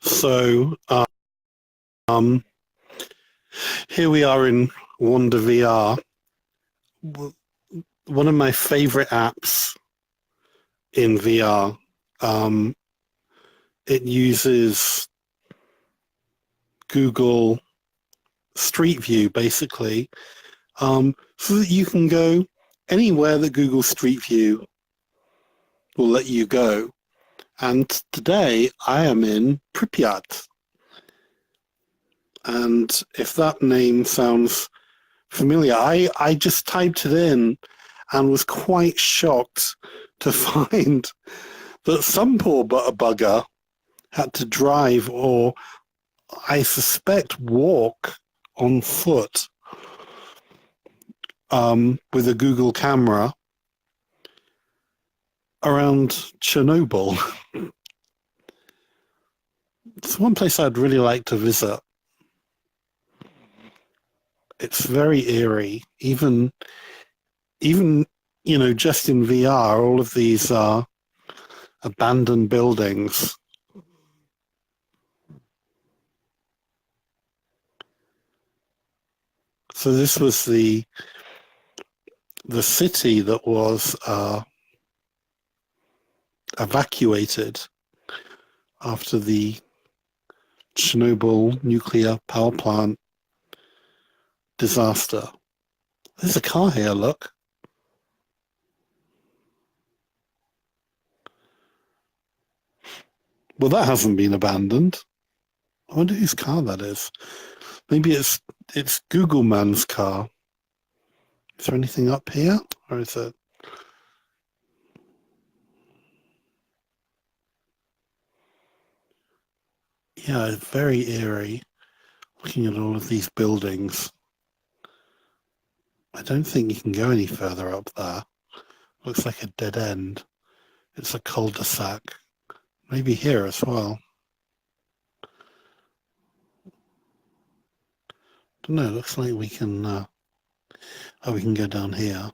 So um, here we are in Wonder VR. One of my favorite apps in VR. Um, it uses Google Street View, basically, so that you can go anywhere that Google Street View will let you go. And today I am in Pripyat. And if that name sounds familiar, I just typed it in and was quite shocked to find that some poor bugger had to drive, or I suspect walk on foot, with a Google camera around Chernobyl. It's one place I'd really like to visit. It's very eerie, even just in VR, all of these abandoned buildings. So this was the city that was evacuated after the Chernobyl nuclear power plant disaster. There's a car here, look. Well, that hasn't been abandoned. I wonder whose car that is. Maybe it's Google Man's car. Is there anything up here? Or is it? Yeah, very eerie. Looking at all of these buildings. I don't think you can go any further up there. Looks like a dead end. It's a cul-de-sac. Maybe here as well. Don't know, looks like we can we can go down here.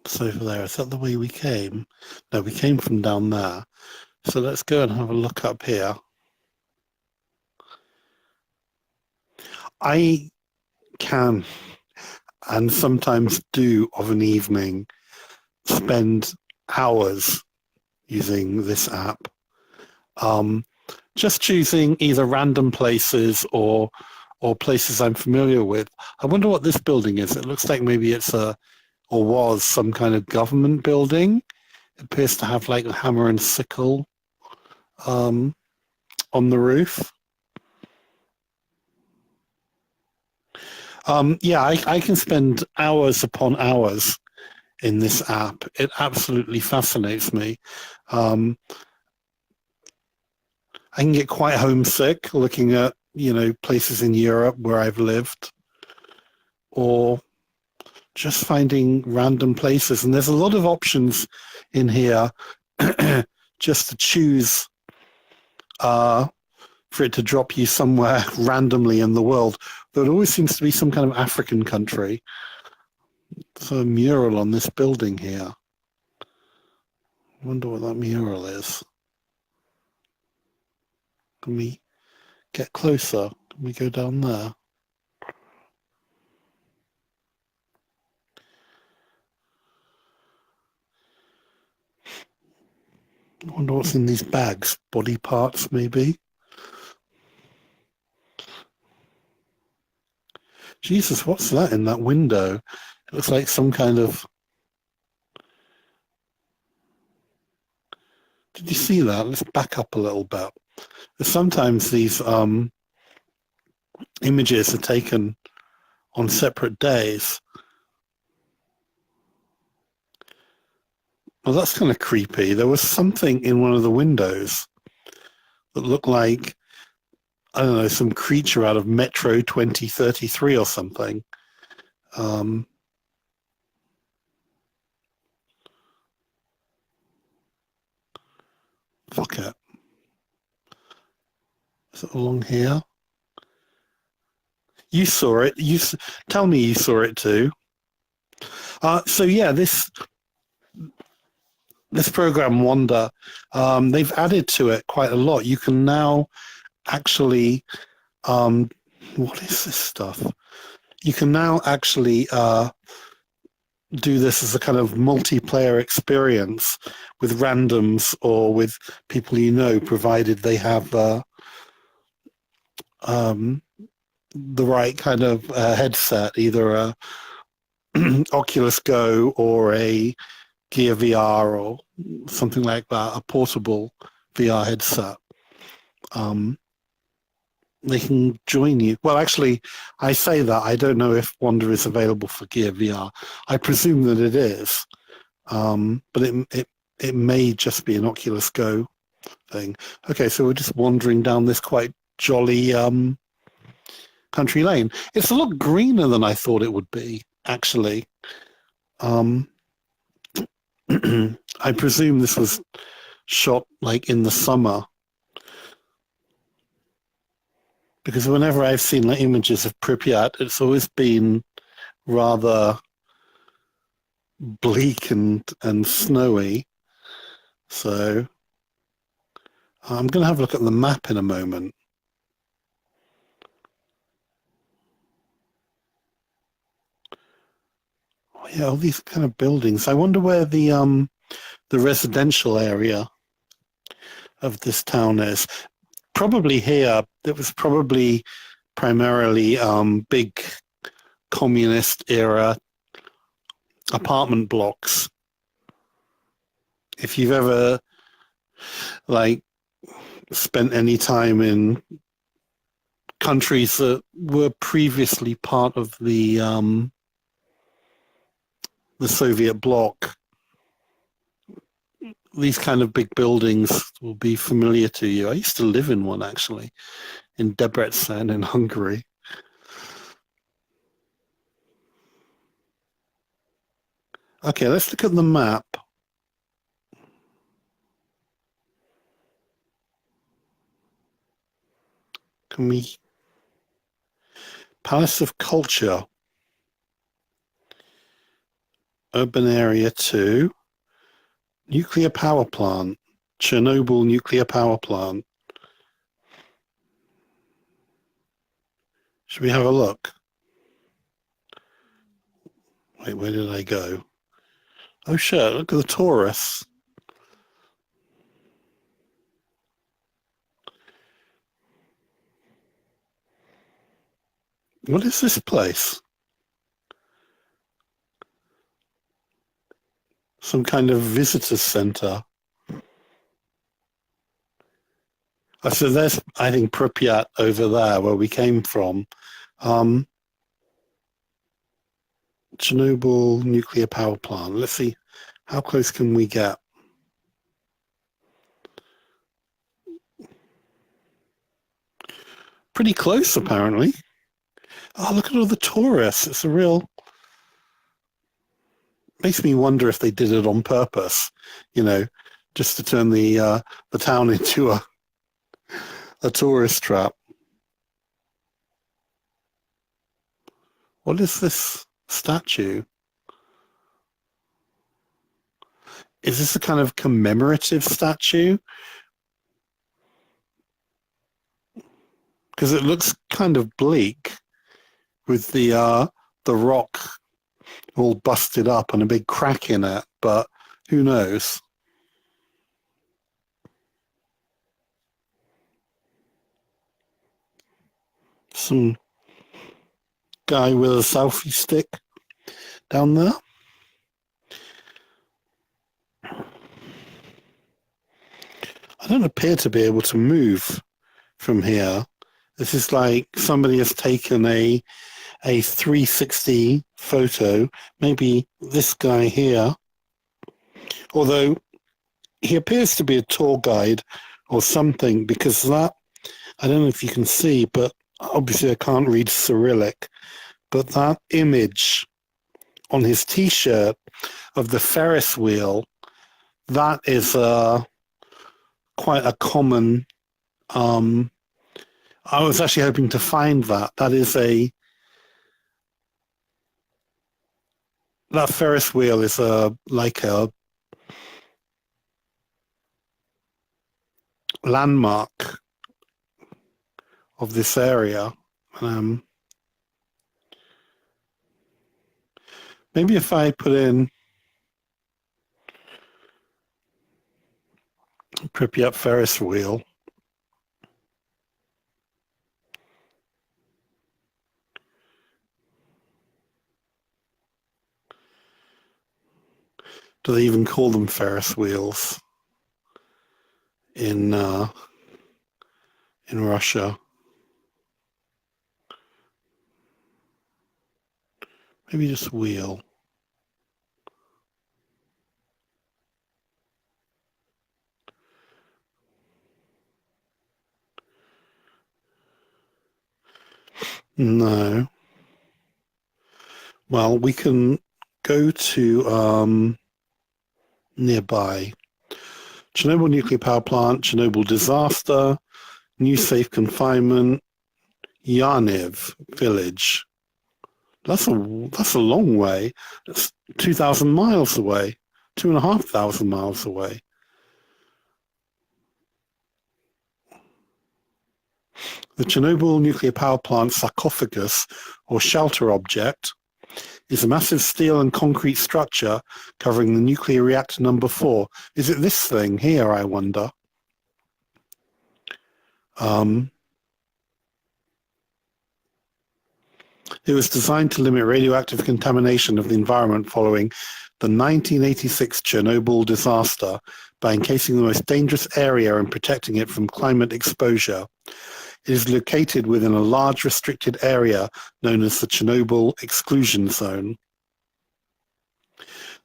It's over there. Is that the way we came? No, we came from down there. So let's go and have a look up here. I can, and sometimes do of an evening, spend hours using this app. Just choosing either random places or places I'm familiar with. I wonder what this building is. It looks like maybe it's or was some kind of government building. It appears to have like a hammer and sickle on the roof. Yeah, I can spend hours upon hours in this app. It absolutely fascinates me. I can get quite homesick looking at, places in Europe where I've lived, or just finding random places. And there's a lot of options in here just to choose for it to drop you somewhere randomly in the world. Though it always seems to be some kind of African country. There's a mural on this building here. I wonder what that mural is. Can we get closer? Can we go down there? I wonder what's in these bags. Body parts, maybe? Jesus, what's that in that window? It looks like some kind of... Did you see that? Let's back up a little bit. Sometimes these images are taken on separate days. Well, that's kind of creepy. There was something in one of the windows that looked like, I don't know, some creature out of Metro 2033 or something. Fuck it. Is it along here? You saw it. Tell me you saw it too. So yeah, this program Wonder, they've added to it quite a lot. You can now actually, what is this stuff? You can now actually do this as a kind of multiplayer experience with randoms or with people you know, provided they have the right kind of headset, either a Oculus Go or a Gear VR or something like that, a portable VR headset. They can join you. Well, actually, I say that. I don't know if Wonder is available for Gear VR. I presume that it is, but it may just be an Oculus Go thing. Okay, so we're just wandering down this quite jolly country lane. It's a lot greener than I thought it would be, actually. I presume this was shot like in the summer, because whenever I've seen like images of Pripyat, it's always been rather bleak and snowy. So I'm going to have a look at the map in a moment. Oh, yeah, all these kind of buildings. I wonder where the residential area of this town is. Probably here. It was probably primarily big communist era apartment blocks. If you've ever like spent any time in countries that were previously part of the Soviet bloc, these kind of big buildings will be familiar to you. I used to live in one, actually, in Debrecen in Hungary. Okay, let's look at the map. Can we... Palace of Culture. Urban Area 2. Nuclear power plant. Chernobyl nuclear power plant. Should we have a look? Wait, where did I go? Oh shit, look at the tourists. What is this place? Some kind of visitor center. So there's, I think, Pripyat over there where we came from. Chernobyl nuclear power plant. Let's see, how close can we get? Pretty close, apparently. Oh, look at all the tourists. It's a real... Makes me wonder if they did it on purpose, you know, just to turn the town into a tourist trap. What is this statue? Is this a kind of commemorative statue? Because it looks kind of bleak with the rock all busted up and a big crack in it, but who knows? Some guy with a selfie stick down there. I don't appear to be able to move from here. This is like somebody has taken a 360 photo, maybe this guy here, although he appears to be a tour guide or something, because that, I don't know if you can see, but obviously I can't read Cyrillic, but that image on his t-shirt of the Ferris wheel, that is quite a common, I was actually hoping to find that. That is that Ferris wheel is like a landmark of this area. Um, maybe if I put in Pripyat Ferris wheel, do they even call them Ferris wheels in Russia? Maybe just wheel. No. Well, we can go to nearby. Chernobyl nuclear power plant, Chernobyl disaster, new safe confinement, Yarniv village. That's a long way. That's 2,000 miles away, 2,500 miles away. The Chernobyl nuclear power plant sarcophagus, or shelter object, is a massive steel and concrete structure covering the nuclear reactor number 4. Is it this thing here, I wonder? It was designed to limit radioactive contamination of the environment following the 1986 Chernobyl disaster by encasing the most dangerous area and protecting it from climate exposure. It is located within a large restricted area known as the Chernobyl exclusion zone.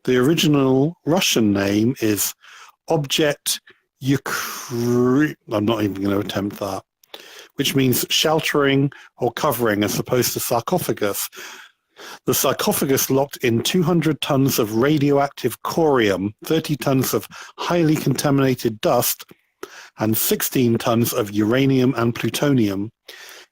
The original Russian name is Object Ukrainian. I'm not even going to attempt that, which means sheltering or covering as opposed to sarcophagus. The sarcophagus locked in 200 tons of radioactive corium, 30 tons of highly contaminated dust, and 16 tons of uranium and plutonium.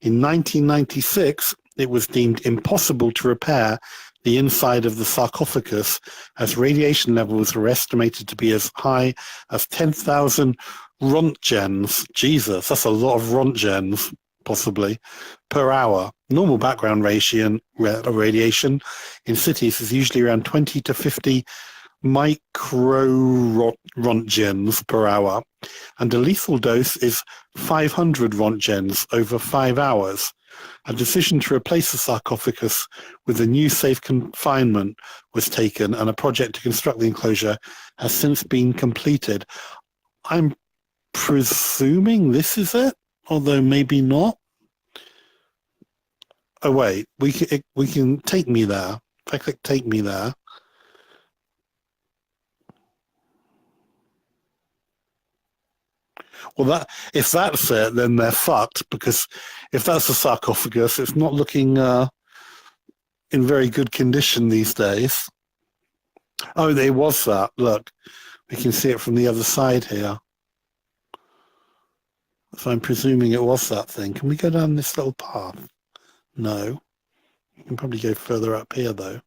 In 1996, it was deemed impossible to repair the inside of the sarcophagus as radiation levels were estimated to be as high as 10,000 rontgens. Jesus, that's a lot of rontgens, possibly, per hour. Normal background radiation in cities is usually around 20 to 50 micro-rontgens per hour, and a lethal dose is 500 rontgens over 5 hours. A decision to replace the sarcophagus with a new safe confinement was taken, and a project to construct the enclosure has since been completed. I'm presuming this is it, although maybe not. Oh wait, we can take me there. If I click take me there. Well, if that's it, then they're fucked, because if that's a sarcophagus, it's not looking in very good condition these days. Oh, there was that. Look, we can see it from the other side here. So I'm presuming it was that thing. Can we go down this little path? No. You can probably go further up here, though.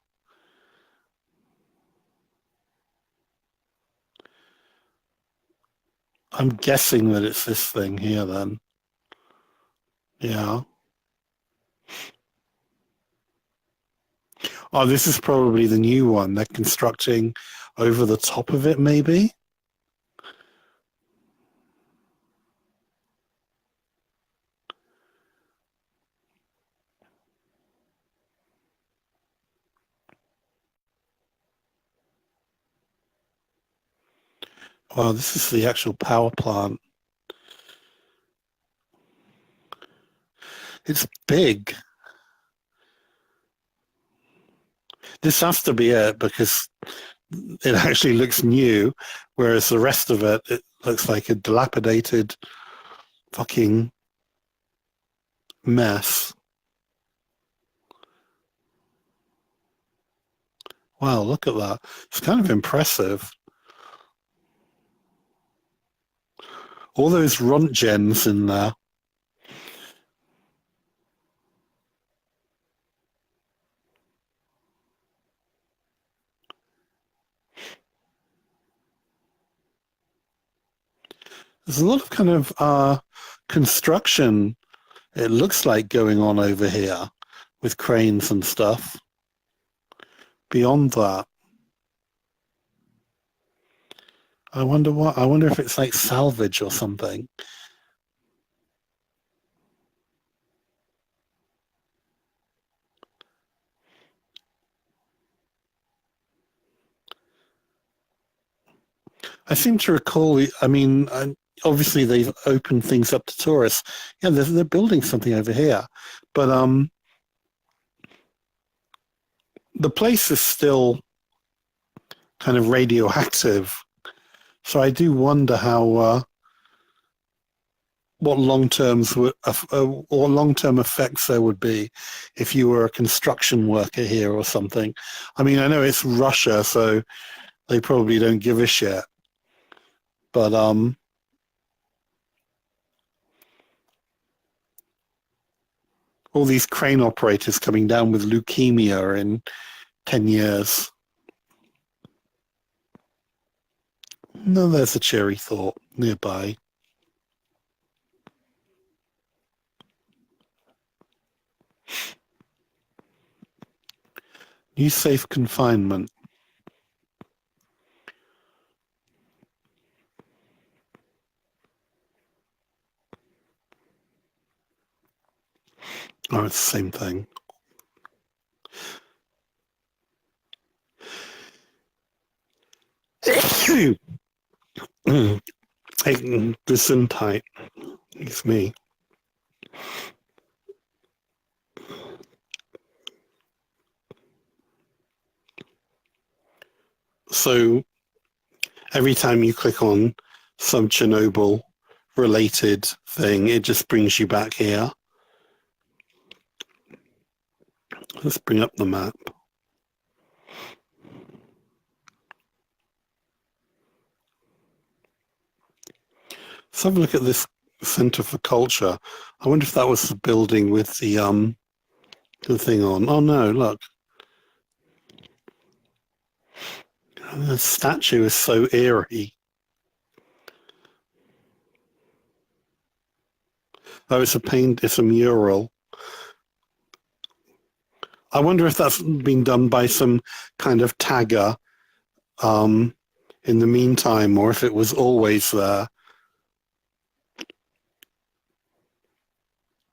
I'm guessing that it's this thing here, then. Yeah. Oh, this is probably the new one. They're constructing over the top of it, maybe? Oh, this is the actual power plant. It's big. This has to be it, because it actually looks new, whereas the rest of it looks like a dilapidated fucking mess. Wow, look at that. It's kind of impressive. All those rontgens in there. There's a lot of kind of construction, it looks like, going on over here with cranes and stuff. Beyond that, I wonder if it's like salvage or something. I seem to recall, I mean, obviously they've opened things up to tourists. Yeah, they're building something over here. But the place is still kind of radioactive. So I do wonder how what long-term effects there would be if you were a construction worker here or something. I mean, I know it's Russia, so they probably don't give a shit. But all these crane operators coming down with leukemia in 10 years. No, there's a cheery thought nearby. New safe confinement. Oh, it's the same thing. Gesundheit. It's me. So every time you click on some Chernobyl related thing, it just brings you back here. Let's bring up the map. Let's have a look at this Center for Culture. I wonder if that was the building with the thing on. Oh no, look. The statue is so eerie. Oh, it's a mural. I wonder if that's been done by some kind of tagger in the meantime, or if it was always there.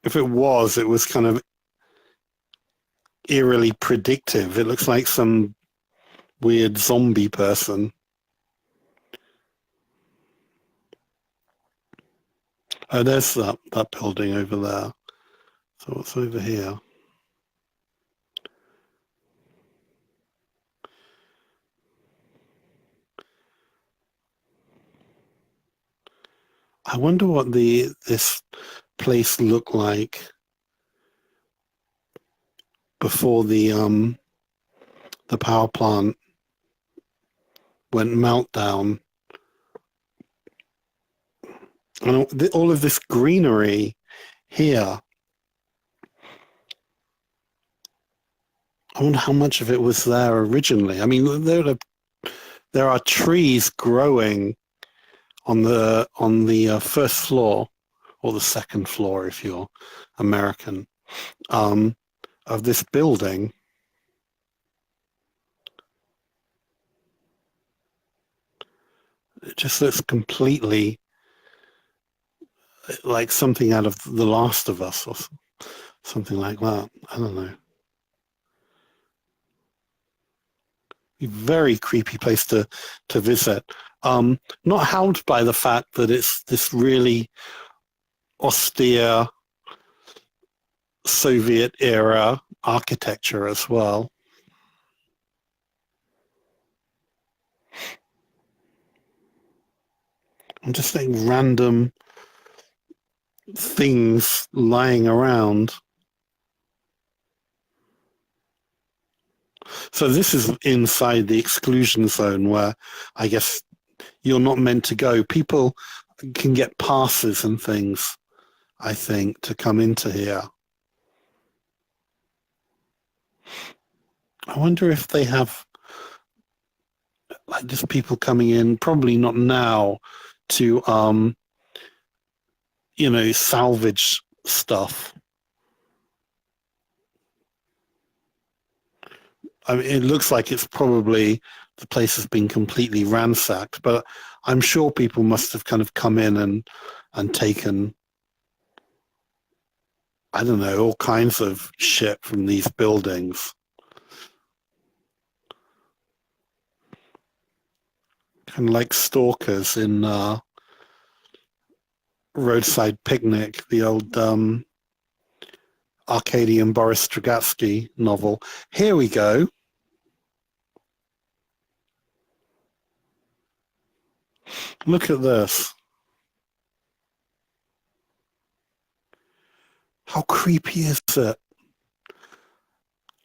If it was kind of eerily predictive. It looks like some weird zombie person. Oh, there's that building over there. So what's over here? I wonder what this place looked like before the power plant went meltdown. And all of this greenery here. I wonder how much of it was there originally. I mean, there are trees growing on the first floor, or the second floor if you're American, of this building. It just looks completely like something out of The Last of Us or something like that. I don't know. Very creepy place to visit. Not helped by the fact that it's this really austere Soviet era architecture as well. I'm just seeing random things lying around. So this is inside the exclusion zone where I guess you're not meant to go. People can get passes and things, I think, to come into here. I wonder if they have like just people coming in, probably not now, to salvage stuff. I mean, it looks like it's probably the place has been completely ransacked, but I'm sure people must have kind of come in and taken, I don't know, all kinds of shit from these buildings. Kind of like stalkers in Roadside Picnic, the old Arkady Boris Strugatsky novel. Here we go. Look at this. How creepy is it?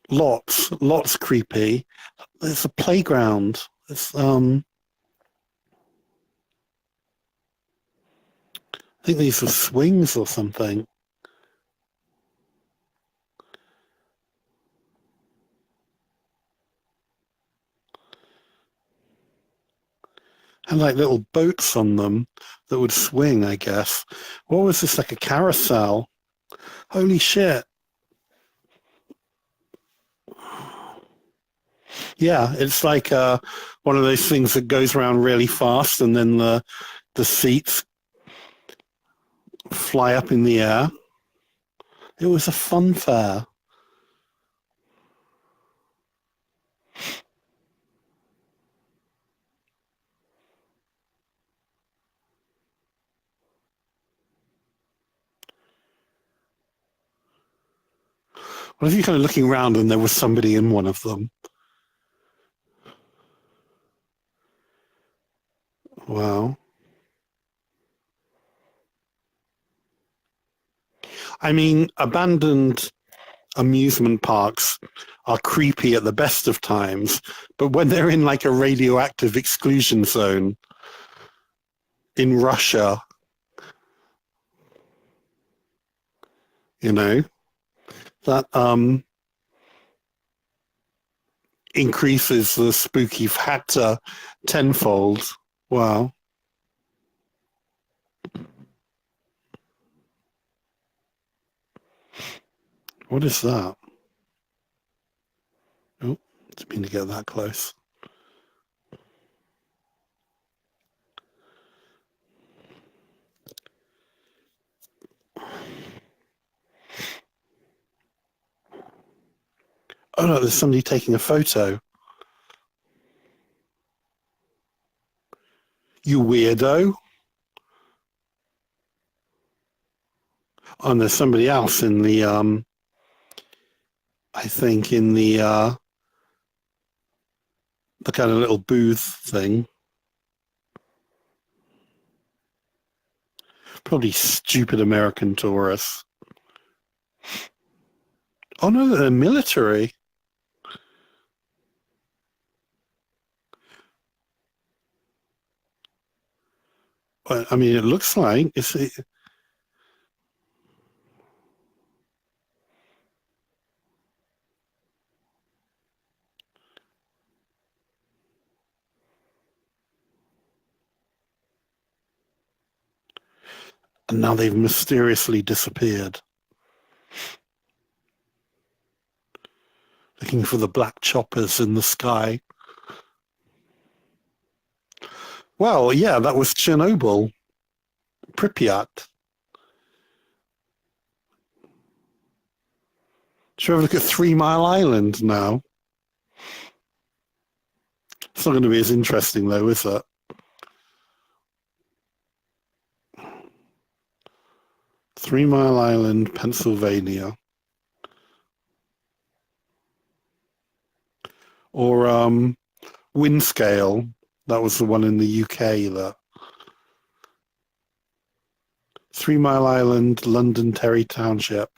Lots creepy. There's a playground. It's I think these are swings or something. And like little boats on them that would swing, I guess. What was this, like a carousel? Holy shit. Yeah, it's like one of those things that goes around really fast and then the seats fly up in the air. It was a fun fair. What if you're kind of looking around and there was somebody in one of them? Wow. I mean, abandoned amusement parks are creepy at the best of times, but when they're in like a radioactive exclusion zone in Russia, that increases the spooky factor tenfold. Wow. What is that? Oh, didn't mean to get that close. Oh no, there's somebody taking a photo. You weirdo. Oh, and there's somebody else in the I think in the kind of little booth thing. Probably stupid American tourists. Oh no, they're military. I mean, it looks like it's. And now they've mysteriously disappeared. Looking for the black choppers in the sky. Well, yeah, that was Chernobyl. Pripyat. Should we have a look at 3 Mile Island now? It's not going to be as interesting, though, is it? Three Mile Island, Pennsylvania. Or Windscale. That was the one in the UK. That 3 Mile Island, Londonderry Township.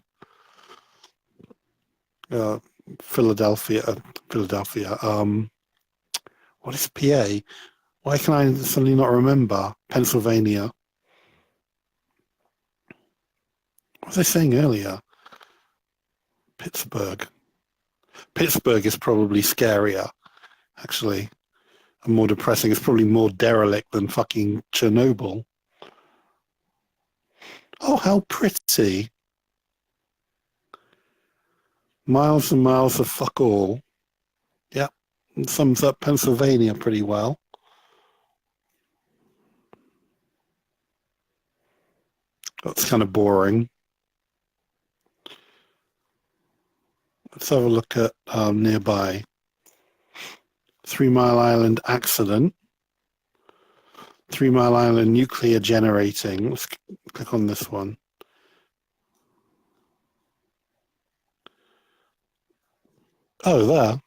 Philadelphia. What is PA? Why can I suddenly not remember? Pennsylvania. What was I saying earlier? Pittsburgh. Pittsburgh is probably scarier, actually, and more depressing. It's probably more derelict than fucking Chernobyl. Oh, how pretty. Miles and miles of fuck all. Yep. Sums up Pennsylvania pretty well. That's kind of boring. Let's have a look at nearby. 3 Mile Island accident. 3 Mile Island nuclear generating. Let's click on this one. Oh, there.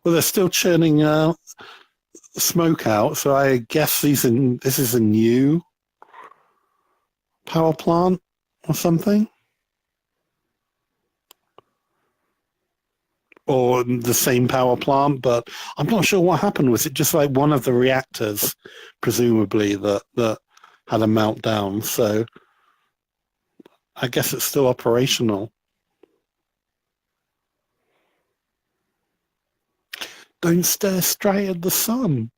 Well, they're still churning smoke out, so I guess this is a new power plant or something. Or the same power plant, but I'm not sure what happened. Was it just like one of the reactors, presumably, that had a meltdown? So I guess it's still operational. Don't stare straight at the sun.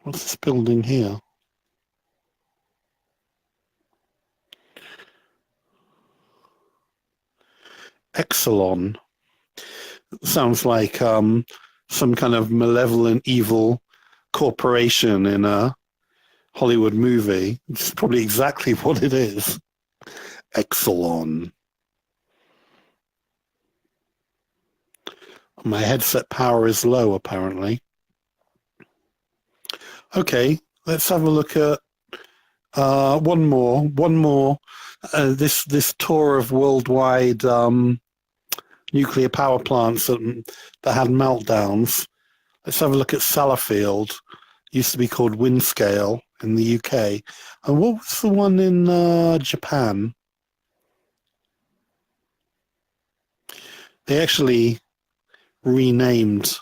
What's this building here? Exelon. Sounds like some kind of malevolent, evil corporation in a Hollywood movie. It's probably exactly what it is. Exelon. My headset power is low, apparently. Okay, let's have a look at one more. This tour of worldwide nuclear power plants that had meltdowns. Let's have a look at Sellafield. Used to be called Windscale in the UK. And what was the one in Japan? They actually renamed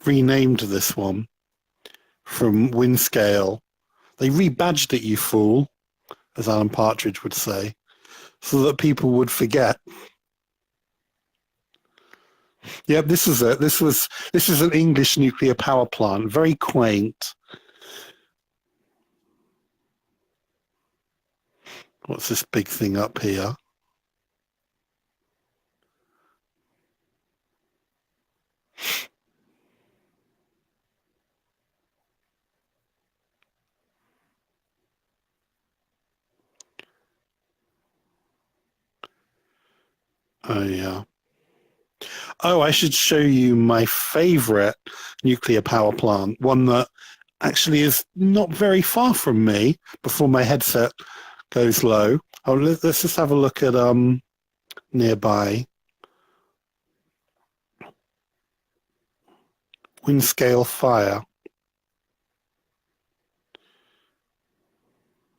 this one from Windscale. They rebadged it, you fool, as Alan Partridge would say, so that people would forget. Yep, this is it. This is an English nuclear power plant. Very quaint. What's this big thing up here? Oh, yeah. Oh, I should show you my favorite nuclear power plant, one that actually is not very far from me before my headset goes low. Oh, let's just have a look at nearby. Windscale fire.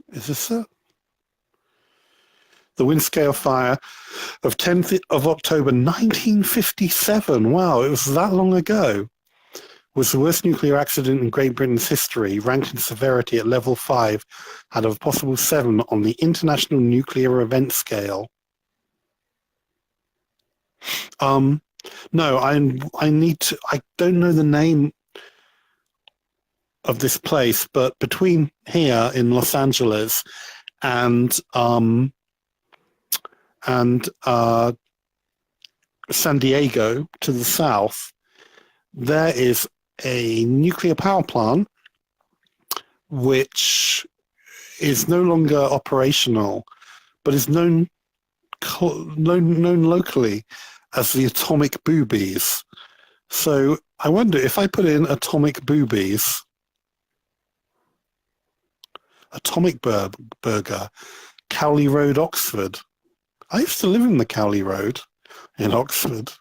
Is this it? The Windscale fire of 10th of October 1957. Wow, it was that long ago. Was the worst nuclear accident in Great Britain's history, ranked in severity at level 5 out of a possible 7 on the International Nuclear Event Scale. No, I need to. I don't know the name of this place, but between here in Los Angeles and San Diego to the south, there is a nuclear power plant which is no longer operational, but is known locally as the atomic boobies. So I wonder if I put in atomic boobies, atomic burger, Cowley Road, Oxford. I used to live in the Cowley Road in Oxford.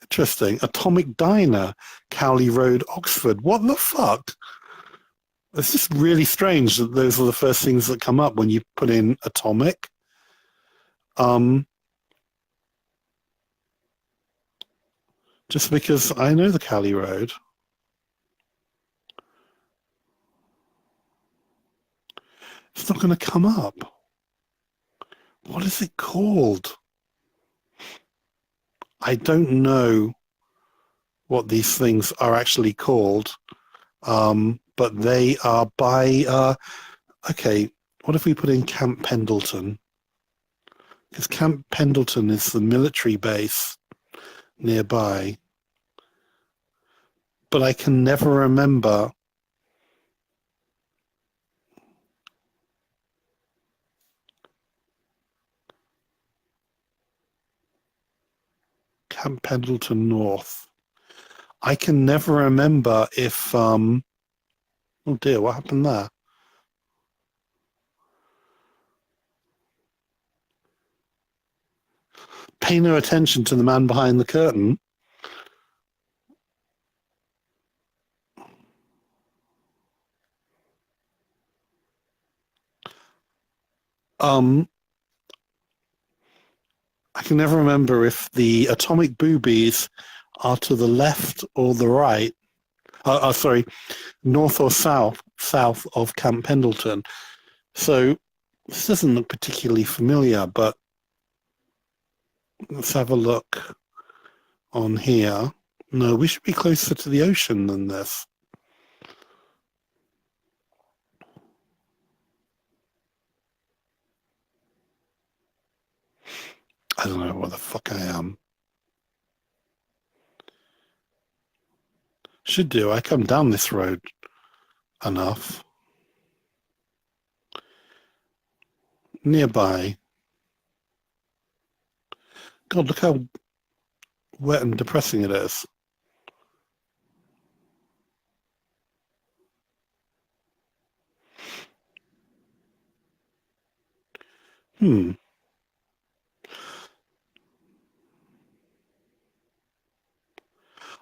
Interesting. Atomic Diner, Cowley Road, Oxford. What the fuck? It's just really strange that those are the first things that come up when you put in atomic. Just because I know the Cowley Road. It's not going to come up. What is it called? I don't know what these things are actually called, but they are by, okay, what if we put in Camp Pendleton? Because Camp Pendleton is the military base nearby. But I can never remember Camp Pendleton North. I can never remember if, oh dear, what happened there? Pay no attention to the man behind the curtain. I can never remember if the atomic boobies are to the left or the right. Sorry, north or south of Camp Pendleton. So this doesn't look particularly familiar, but let's have a look on here. No, we should be closer to the ocean than this. I don't know what the fuck I am. Should do. I come down this road enough. Nearby. God, look how wet and depressing it is.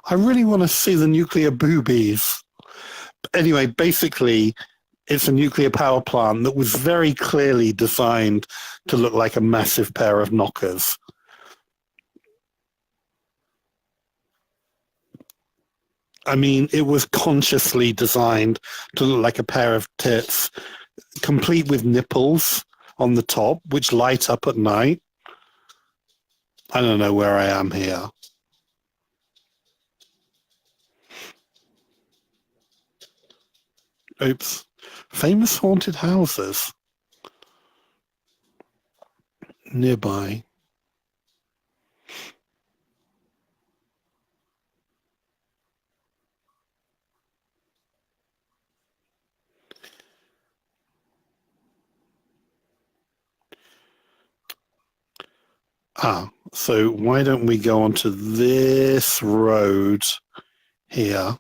I really want to see the nuclear boobies. Anyway, basically, it's a nuclear power plant that was very clearly designed to look like a massive pair of knockers. I mean, it was consciously designed to look like a pair of tits, complete with nipples on the top, which light up at night. I don't know where I am here. Oops. Famous haunted houses nearby. So why don't we go onto this road here?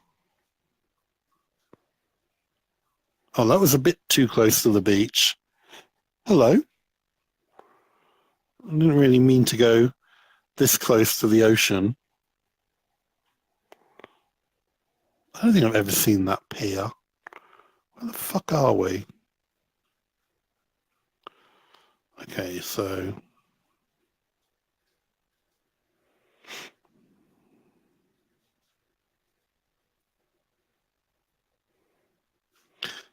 Oh, that was a bit too close to the beach. Hello. I didn't really mean to go this close to the ocean. I don't think I've ever seen that pier. Where the fuck are we? Okay, so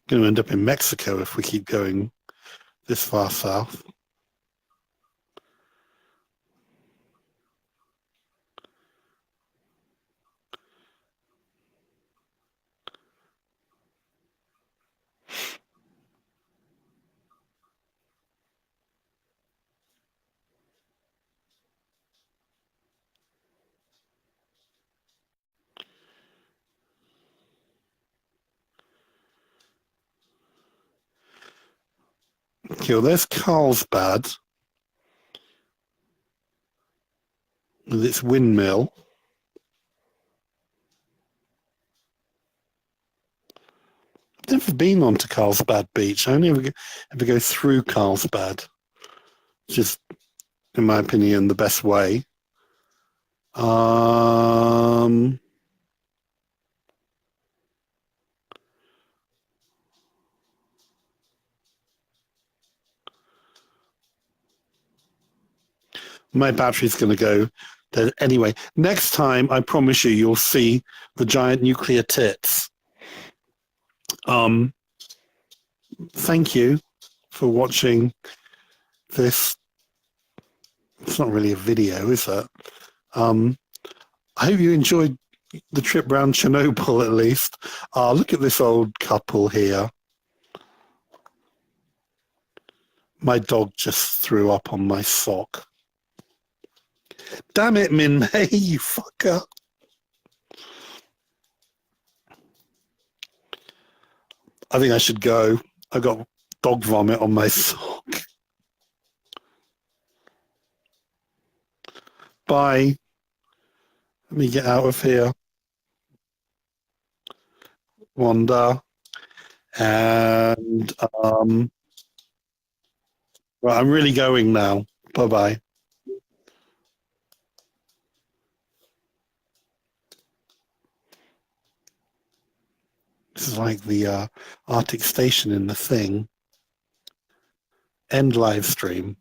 going to end up in Mexico if we keep going this far south. Okay, well, there's Carlsbad with its windmill. I've never been onto Carlsbad Beach. I only ever go through Carlsbad, which is, in my opinion, the best way. My battery's going to go. Anyway, next time, I promise you, you'll see the giant nuclear tits. Thank you for watching this. It's not really a video, is it? Um, I hope you enjoyed the trip round Chernobyl at least. Look at this old couple here. My dog just threw up on my sock. Damn it, Min May, you fucker. I think I should go. I got dog vomit on my sock. Bye. Let me get out of here. Wanda. And right, I'm really going now. Bye bye. This is like the Arctic station in the thing. End live stream.